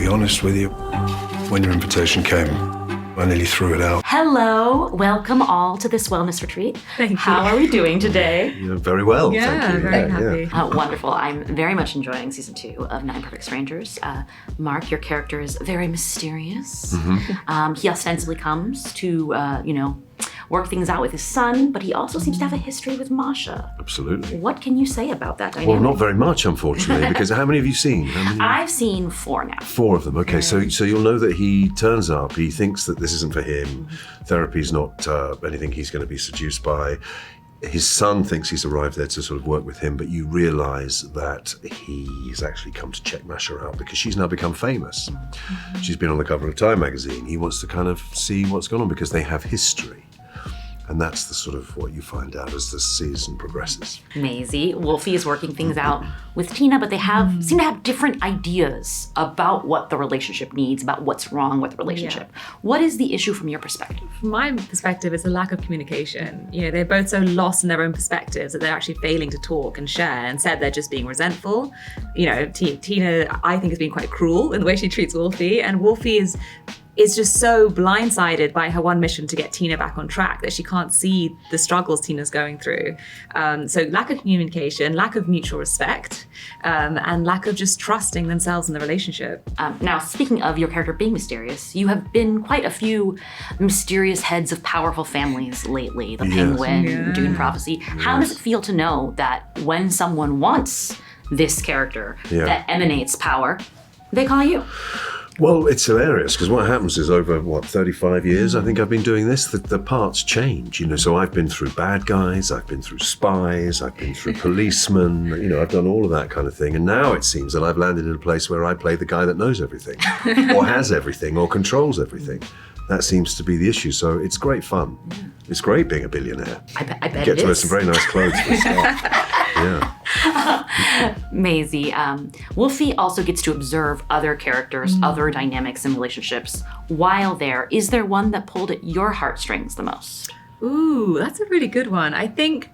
honest with you, when your invitation came, I nearly threw it out. Hello, welcome all to this wellness retreat. Thank you. How are we doing today? You're very well, Yeah, thank you. very happy. Wonderful. I'm very much enjoying season 2 of Nine Perfect Strangers. Mark, your character is very mysterious. He ostensibly comes to, work things out with his son, but he also seems to have a history with Masha. Absolutely. What can you say about that dynamic? Well, not very much, unfortunately, because how many have you seen? How many? I've seen 4 now. 4 of them. Okay, so you'll know that he turns up. He thinks that this isn't for him. Therapy's not anything he's going to be seduced by. His son thinks he's arrived there to sort of work with him, but you realise that he's actually come to check Masha out because she's now become famous. She's been on the cover of Time magazine. He wants to kind of see what's going on because they have history. And that's the sort of what you find out as the season progresses. Maisie, Wolfie is working things out with Tina, but they seem to have different ideas about what the relationship needs, about what's wrong with the relationship. Yeah. What is the issue from your perspective? From my perspective, it's a lack of communication. They're both so lost in their own perspectives that they're actually failing to talk and share. Instead, they're just being resentful. Tina, I think, has been quite cruel in the way she treats Wolfie, and Wolfie is just so blindsided by her one mission to get Tina back on track that she can't see the struggles Tina's going through. So lack of communication, lack of mutual respect, and lack of just trusting themselves in the relationship. Now, speaking of your character being mysterious, you have been quite a few mysterious heads of powerful families lately. The Penguin, Dune Prophecy. How does it feel to know that when someone wants this character that emanates power, they call you? Well, it's hilarious because what happens is over, 35 years, I think I've been doing this, the parts change, so I've been through bad guys, I've been through spies, I've been through policemen, I've done all of that kind of thing. And now it seems that I've landed in a place where I play the guy that knows everything or has everything or controls everything. That seems to be the issue. So it's great fun. It's great being a billionaire. I bet you get to wear some very nice clothes for a start. Maisie, Wolfie also gets to observe other characters, other dynamics and relationships. While there, is there one that pulled at your heartstrings the most? Ooh, that's a really good one. I think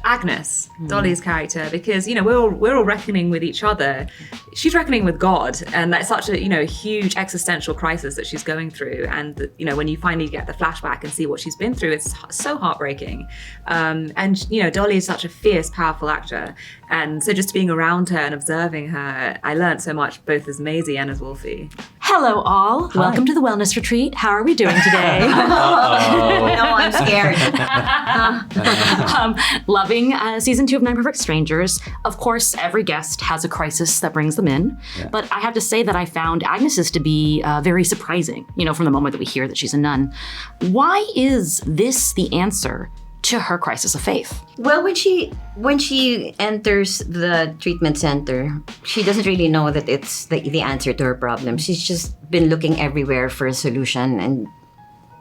Agnes, Dolly's character, because we're all reckoning with each other. She's reckoning with God, and that's such a huge existential crisis that she's going through. And when you finally get the flashback and see what she's been through, it's so heartbreaking. And Dolly is such a fierce, powerful actor, and so just being around her and observing her, I learned so much both as Maisie and as Wolfie. Hello, all. Hi. Welcome to the Wellness Retreat. How are we doing today? No, I'm scared. Loving season 2 of Nine Perfect Strangers. Of course, every guest has a crisis that brings them in. Yeah. But I have to say that I found Agnes's to be very surprising, from the moment that we hear that she's a nun. Why is this the answer to her crisis of faith? Well, when she enters the treatment center, she doesn't really know that it's the answer to her problem. She's just been looking everywhere for a solution, and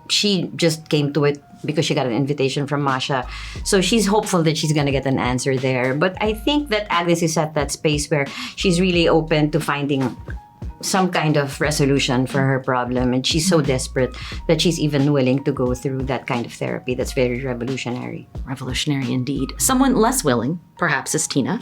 she just came to it because she got an invitation from Masha. So she's hopeful that she's gonna get an answer there. But I think that Agnes is at that space where she's really open to finding some kind of resolution for her problem, and she's so desperate that she's even willing to go through that kind of therapy. That's very revolutionary. Revolutionary indeed. Someone less willing, perhaps, is Tina.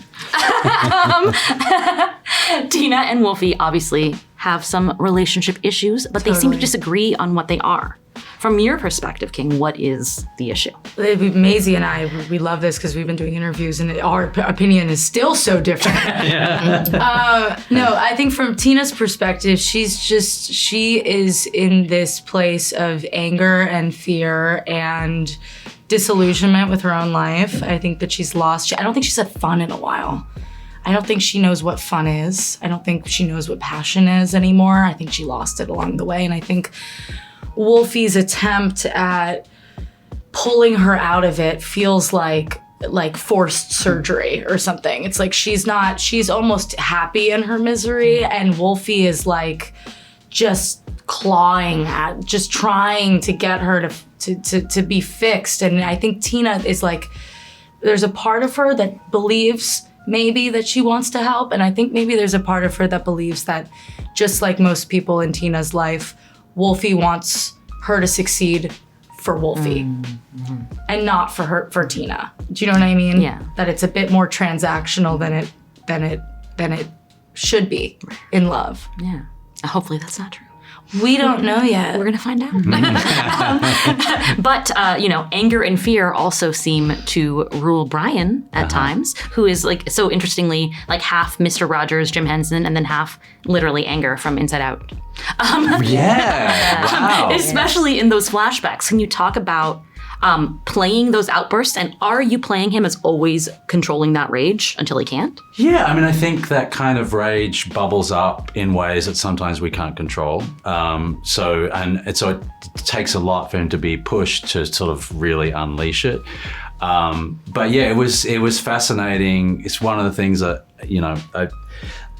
Tina and Wolfie obviously have some relationship issues, but they seem to disagree on what they are. From your perspective, King, what is the issue? Maisie and I, we love this because we've been doing interviews and our opinion is still so different. No, I think from Tina's perspective, she is in this place of anger and fear and disillusionment with her own life. I think that she's lost. I don't think she's had fun in a while. I don't think she knows what fun is. I don't think she knows what passion is anymore. I think she lost it along the way. And I think Wolfie's attempt at pulling her out of it feels like forced surgery or something. It's like she's almost happy in her misery, and Wolfie is like just clawing at, just trying to get her to be fixed. And I think Tina is like, there's a part of her that believes maybe that she wants to help, and I think maybe there's a part of her that believes that, just like most people in Tina's life, Wolfie wants her to succeed for Wolfie and not for Tina. Do you know what I mean? Yeah. That it's a bit more transactional than it should be in love. Yeah. Hopefully that's not true. We don't know yet. We're going to find out. But, anger and fear also seem to rule Brian at times, who is like, so interestingly, like half Mr. Rogers, Jim Henson, and then half literally anger from Inside Out. Wow. Especially in those flashbacks. Can you talk about playing those outbursts, and are you playing him as always controlling that rage until he can't? Yeah, I mean, I think that kind of rage bubbles up in ways that sometimes we can't control. So it takes a lot for him to be pushed to sort of really unleash it. But yeah, it was fascinating. It's one of the things that, I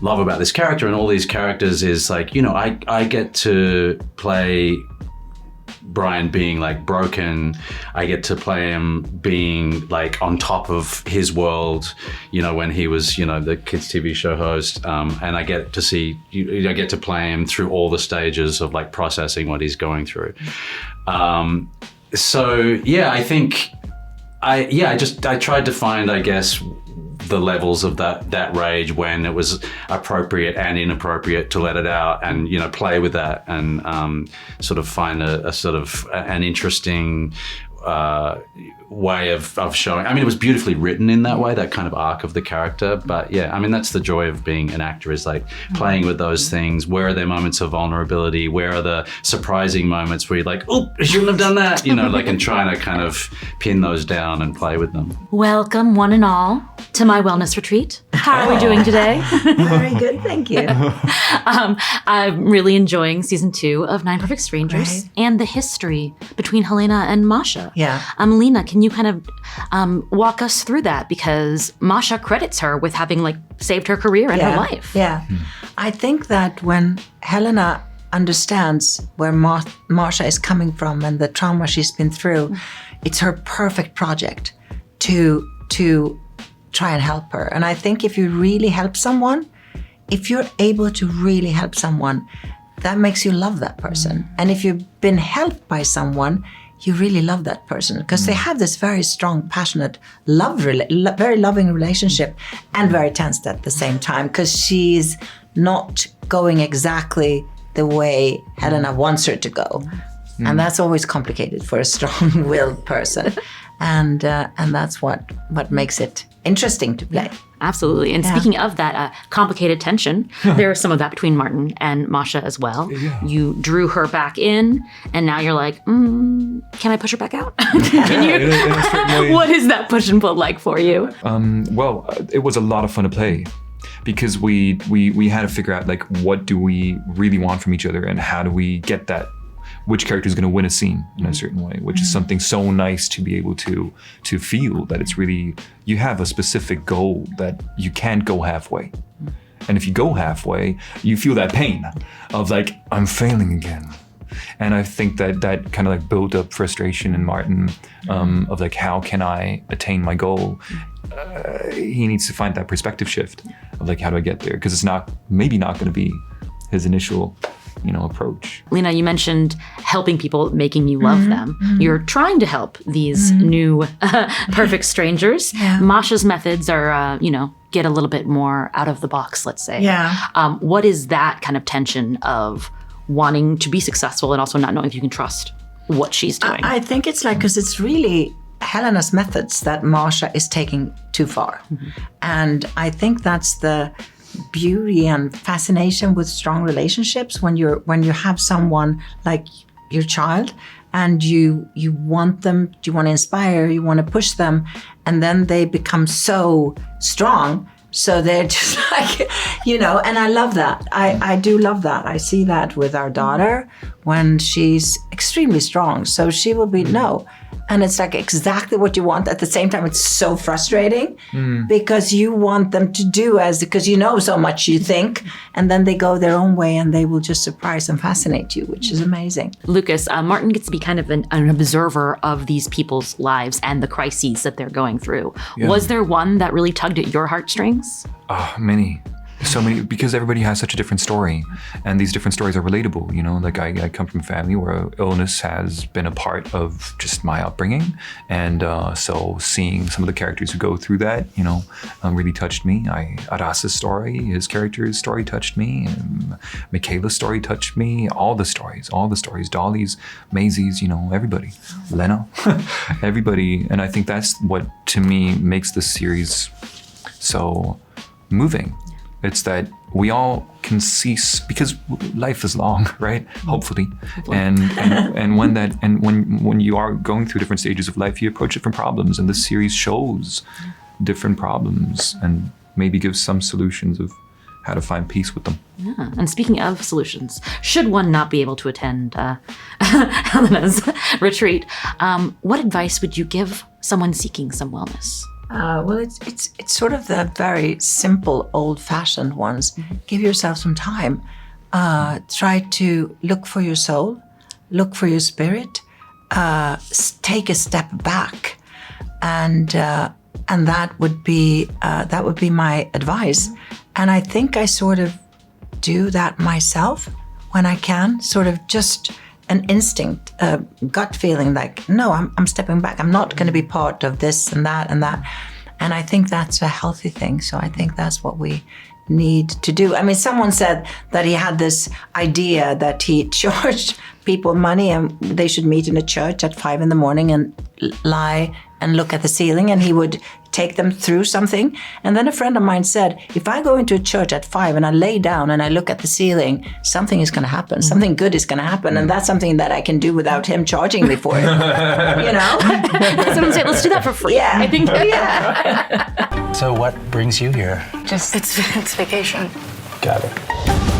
love about this character and all these characters is like, I get to play Brian being like broken. I get to play him being like on top of his world, when he was, the kids TV show host. And I get to see, I get to play him through all the stages of like processing what he's going through. So yeah, I think I tried to find, I guess, the levels of that rage when it was appropriate and inappropriate to let it out, and play with that, and sort of find a sort of an interesting way of showing. I mean, it was beautifully written in that way, that kind of arc of the character. But yeah, I mean, that's the joy of being an actor, is like playing with those things. Where are there moments of vulnerability? Where are the surprising moments where you're like, oh, I shouldn't have done that, and trying to kind of pin those down and play with them. Welcome, one and all, to my wellness retreat. How are we doing today? Very good, thank you. I'm really enjoying season 2 of 9 Perfect Strangers and the history between Helena and Masha. Yeah. Lena, can you kind of walk us through that? Because Masha credits her with having like saved her career and her life. Yeah. I think that when Helena understands where Masha is coming from and the trauma she's been through, it's her perfect project to try and help her. And I think if you really help someone, if you're able to really help someone, that makes you love that person. And if you've been helped by someone, you really love that person, because they have this very strong, passionate, very loving relationship, and very tense at the same time, because she's not going exactly the way Helena wants her to go. And that's always complicated for a strong-willed person. And that's what makes it interesting to play. Absolutely. And speaking of that complicated tension, there is some of that between Martin and Masha as well. Yeah. You drew her back in, and now you're like, can I push her back out? Can you? What is that push and pull like for you? It was a lot of fun to play, because we had to figure out, like, what do we really want from each other, and how do we get that, which character is going to win a scene in a certain way, which is something so nice to be able to feel that it's really, you have a specific goal that you can't go halfway. And if you go halfway, you feel that pain of like, I'm failing again. And I think that kind of like built up frustration in Martin of like, how can I attain my goal? He needs to find that perspective shift of like, how do I get there? Because it's maybe not going to be his initial approach. Lena, you mentioned helping people, making you love them. You're trying to help these new perfect strangers. Yeah. Masha's methods are, get a little bit more out of the box, let's say. Yeah. What is that kind of tension of wanting to be successful and also not knowing if you can trust what she's doing? I think it's like, because it's really Helena's methods that Masha is taking too far. And I think that's the beauty and fascination with strong relationships, when you have someone like your child, and you want them, you want to inspire, you want to push them, and then they become so strong, so they're just like, and I love that. I do love that. I see that with our daughter when she's extremely strong, so she will be and it's like exactly what you want. At the same time, it's so frustrating because you want them to do because so much you think, and then they go their own way and they will just surprise and fascinate you, which is amazing. Lucas, Martin gets to be kind of an observer of these people's lives and the crises that they're going through. Yeah. Was there one that really tugged at your heartstrings? Many. So many, because everybody has such a different story, and these different stories are relatable. You know, like I come from a family where illness has been a part of just my upbringing, and so seeing some of the characters who go through that, you know, really touched me. Aras's story, his character's story touched me. Michaela's story touched me. All the stories, Dolly's, Maisie's, you know, everybody, Lena, everybody, and I think that's what to me makes this series so moving. It's that we all can cease, because life is long, right? Hopefully. And when you are going through different stages of life, you approach different problems, and this series shows different problems and maybe gives some solutions of how to find peace with them. Yeah. And speaking of solutions, should one not be able to attend Helena's retreat, what advice would you give someone seeking some wellness? Well, it's sort of the very simple, old-fashioned ones. Give yourself some time. Try to look for your soul, look for your spirit, take a step back, and that would be my advice. And I think I sort of do that myself when I can, sort of just an instinct, a gut feeling like, no, I'm stepping back. I'm not going to be part of this and that and that. And I think that's a healthy thing. So I think that's what we need to do. I mean, someone said that he had this idea that he charged people money and they should meet in a church at 5 a.m. and lie and look at the ceiling, and he would take them through something. And then a friend of mine said, if I go into a church at 5 and I lay down and I look at the ceiling, something is going to happen. Something good is going to happen. And that's something that I can do without him charging me for it. You know? That's what I'm saying. Let's do that for free. Yeah. I think. Yeah. So what brings you here? Just it's vacation. Got it.